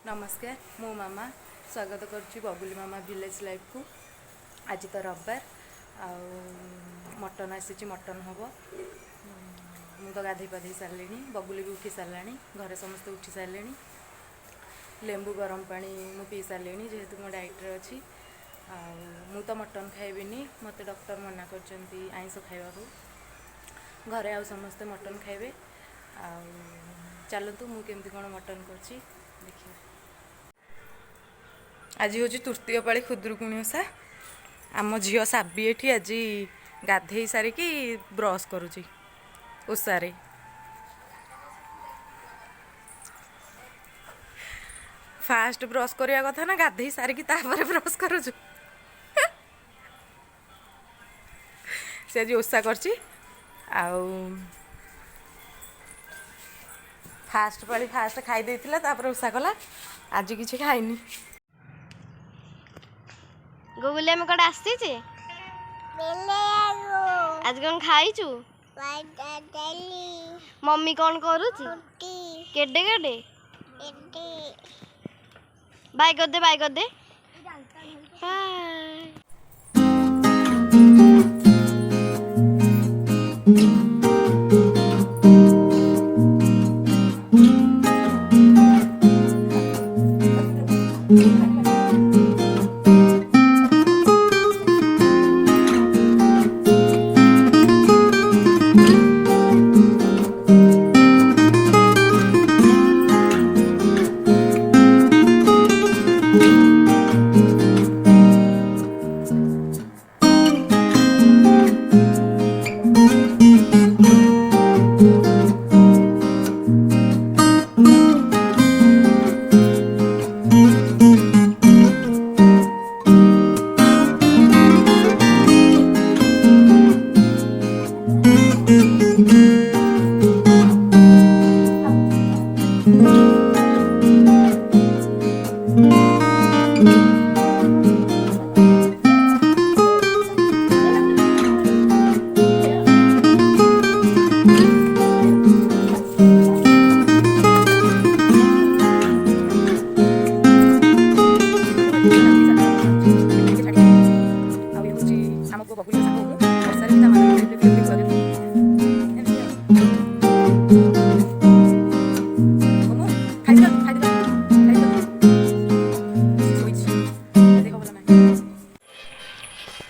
नमस्कार मो मामा स्वागत करुच्ची बबुली मामा विलेज लाइफ को। आज तो रविवार मटन आसी मटन हम मु तो गाधे पाधे सारे बबुली भी उठी सारा घरे समस्ते उठी सारे लेंबू गरम पानी मु पी सारे जेहेतु मो डाइट अच्छी मु तो मटन खाइबिनी मत डॉक्टर मना कर आइंस खावा घरे आ समस्ते मटन खाइबे। चलतु मु केमती कौन मटन करछि देखिए। आज हूँ तृतीय पाली खुदुरुकुणी ओषा आम झील साबी एठी आज गाधे सारिकी ब्रश करुची ओषारे। फास्ट ब्रश करवा कथा ना गाधे सारिकी तापर ब्रश करुचु से आज ओषा करची फास्ट पाली फास्ट खाई देथिला तापर ओषा कला आज किछि खाइनी। गुगुले में कड़े आसी छे आज कौन खाइचु मम्मी कौन करूची केडे केडे बाय कर दे बाय।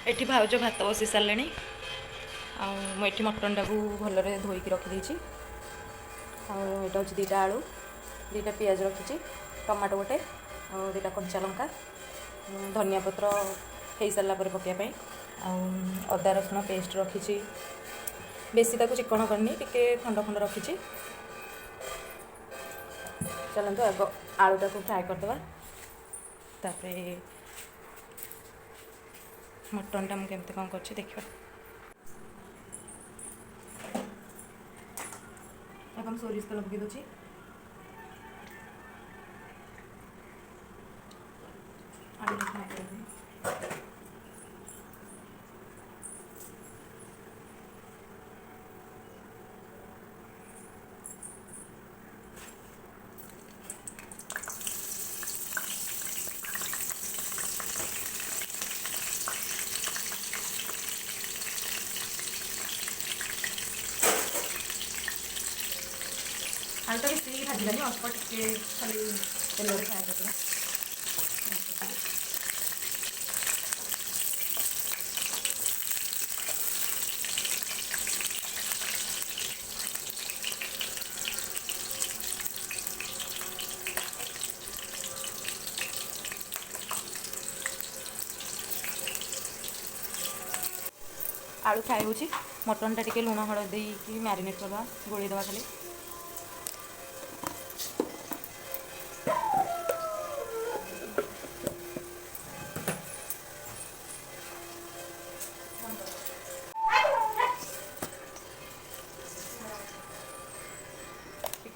एठी भाउज भात बसी सारे मुझे मटन टाक भलरे धोईकी रखीदे आटा हूँ दुटा आलू दुटा पियाज रखी टमाटो गोटे और दुटा कंचा लंका धनिया पत्र हो सारा पकाइबाई अदा रसुण पेस्ट रखी बेसी ताको चिकन करनी टिके खंड खंड रखी। चलते आग आलूटा को फ्राए करदे तापर मटन टा मुझे कौन कर देखा। हम सोरिष तेल पकई दूसरी आलू फ्राए कर आलूटा बेसी भाजलानी अल्प टे खाली तेल फ्राए कर आलू फ्राए हो मटन टा टिके लुण हलदी मैरिनेट करवा गोली दवा खाली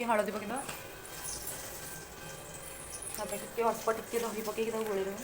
हलदी पकईद अल्प टे दही पकईकी गोल देव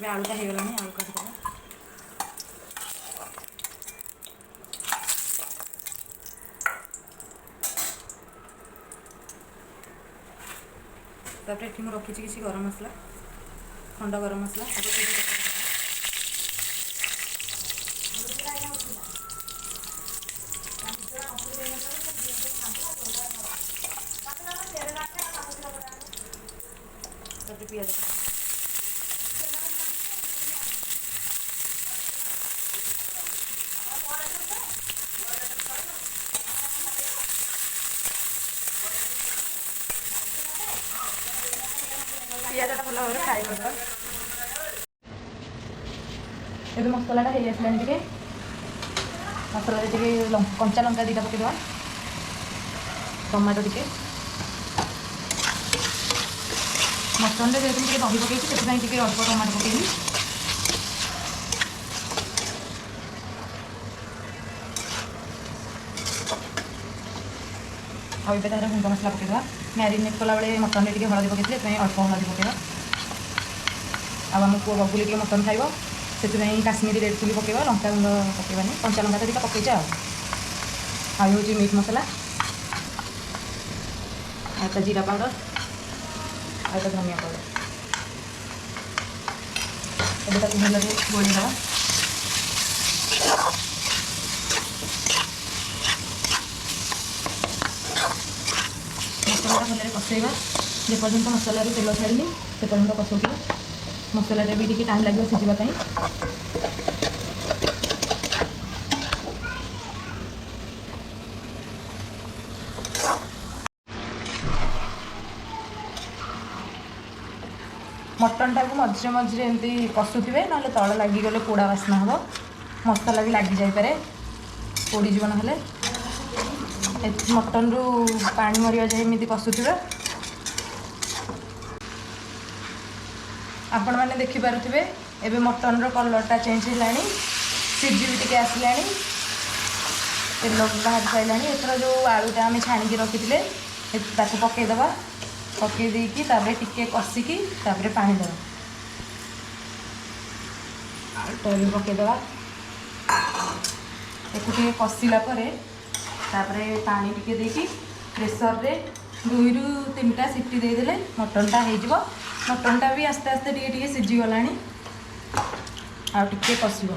ଏବେ ଆଳୁଟା ହେଇଗଲାଣି, ଆଳୁ କାଟିଦେବା। ତାପରେ ଏଠି ମୁଁ ରଖିଛି କିଛି ଗରମ ମସଲା, ଖଣ୍ଡ ଗରମ ମସଲା। ତାପରେ ପିଆଜ, ପିଆଜଟା ଭଲ ଭାବରେ ଫ୍ରାଏ କରିଦେବା। ଏବେ ମସଲାଟା ହେଇ ଆସିଲାଣି ଟିକେ, ମସଲାରେ ଟିକେ କଞ୍ଚା ଲଙ୍କା ଦୁଇଟା ପକାଇଦେବା, ଟମାଟୋ ଟିକେ, ମଟନରେ ଯେହେତୁ ଟିକେ ଦହି ପକାଇଛି ସେଥିପାଇଁ ଟିକେ ଅଳ୍ପ ଟମାଟୋ ପକାଇବି। ଆଉ ଏବେ ତାର ଗୁଣ୍ଡ ମସଲା ପକାଇଦେବା। ମ୍ୟାରିନେଟ୍ କଲାବେଳେ ମଟନରେ ଟିକେ ହଳଦୀ ପକାଇଥିଲେ, ସେଥିପାଇଁ ଅଳ୍ପ ହଳଦୀ ପକାଇବା। ଆଉ ଆମ ପୁଅ ବବୁଲି ଟିକେ ମଟନ୍ ଖାଇବ, ସେଥିପାଇଁ କାଶ୍ମୀରୀ ରେଡ୍ ଚିଲି ପକାଇବା, ଲଙ୍କାଗୁଣ୍ଡ ପକାଇବାନି, କଞ୍ଚା ଲଙ୍କା ତ ଦୁଇଟା ପକାଇছে। ଆଉ ହେଉଛି ମିଟ୍ ମସଲା, ଆଉ ତା ଜିରା ପାଉଡ଼ର, ଆଉ ତା ଧନିଆ ପାଉଡ଼ର। ଏବେ ତାକୁ ଭଲରେ ଗୋଳେଇଦେବା। ମସଲାଟା ଭଲରେ କଷେଇବା, ଯେପର୍ଯ୍ୟନ୍ତ ମସଲାରୁ ତେଲ ଛାଡ଼ିନି ସେ ପର୍ଯ୍ୟନ୍ତ କଷାଉଥିବା। ମସଲାଟା ବି ଟିକେ ଟାଇମ୍ ଲାଗିବ ସିଝିବା ପାଇଁ। ମଟନ୍ଟାକୁ ମଝିରେ ମଝିରେ ଏମିତି କଷୁଥିବେ, ନହେଲେ ତଳ ଲାଗିଗଲେ ପୋଡ଼ା ବାସ୍ନା ହେବ, ମସଲା ବି ଲାଗିଯାଇପାରେ, ପୋଡ଼ିଯିବ ନହେଲେ। ମଟନ୍ରୁ ପାଣି ମରିବା ଯାଏ ଏମିତି କଷୁଥିବେ। ଆପଣମାନେ ଦେଖିପାରୁଥିବେ ଏବେ ମଟନ୍ର କଲର୍ଟା ଚେଞ୍ଜ ହେଲାଣି, ସିଝି ବି ଟିକେ ଆସିଲାଣି, ତେଲ ବାହାରି ସାରିଲାଣି। ଏଥର ଯେଉଁ ଆଳୁଟା ଆମେ ଛାଣିକି ରଖିଥିଲେ ତାକୁ ପକାଇଦେବା, ପକାଇ ଦେଇକି ତାପରେ ଟିକେ କଷିକି ତାପରେ ପାଣି ଦେବା। ଆଳୁଟା ବି ପକାଇଦେବା, ଏକୁ ଟିକେ କଷିଲା ପରେ ତାପରେ ପାଣି ଟିକେ ଦେଇକି ପ୍ରେସରରେ 2ରୁ 3ଟା ସିଟି ଦେଇଦେଲେ ମଟନ୍ଟା ହେଇଯିବ। ମଟନ୍ଟା ବି ଆସ୍ତେ ଆସ୍ତେ ଟିକେ ଟିକେ ସିଝିଗଲାଣି, ଆଉ ଟିକେ କଷିବ।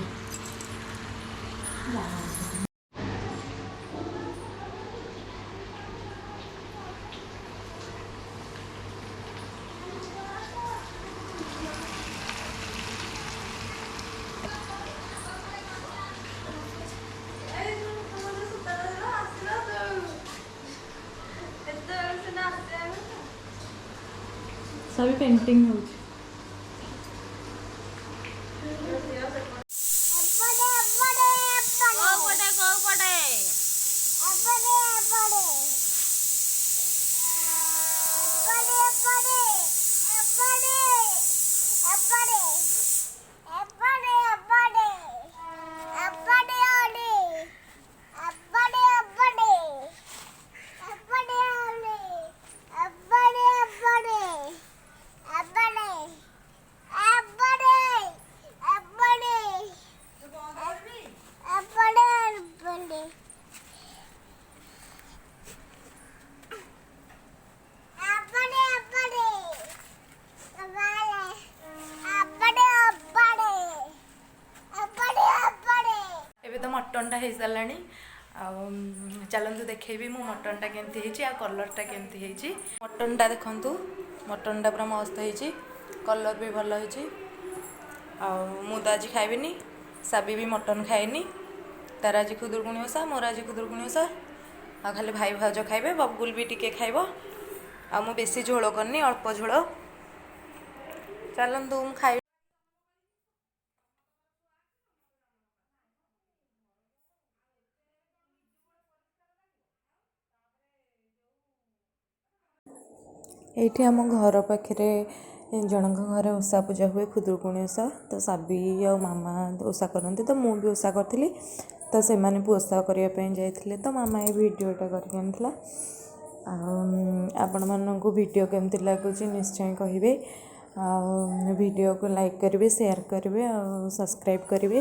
सभी पेंटिंग होची। मटनटा हो सारानी। चलतु देखेबी मो मटनटा केमती है आ कलरटा केमती है। मटनटा देखु मटनटा पूरा मस्त है, कलर भी भल है। तो आज खाइबिनी, साबी भी मटन खाएनी, तार आज खुदुरुकुणी ओषा, मोर आज खुदुरुकुणी ओषा। आ खाली भाई भाउज खाइबे, बबुल भी टिके खाइब। आ मु बेसी झोल करनी, अल्प झोल। चलतु खाइ एठी आम घर पाखे जनक घरे ओषा पूजा हुए, खुदुरुकुणी ओषा। तो साबी आ मामा ओषा करती, तो मुझे ओषा करी। तो से मैंने भी ओषा करने जाते, तो मामा ये वीडियोटा करके आपण मानू वीडियो केमती लगुच निश्चय कहे। ଆଉ ଭିଡ଼ିଓକୁ ଲାଇକ୍ କରିବେ, ସେୟାର କରିବେ ଆଉ ସବସ୍କ୍ରାଇବ୍ କରିବେ।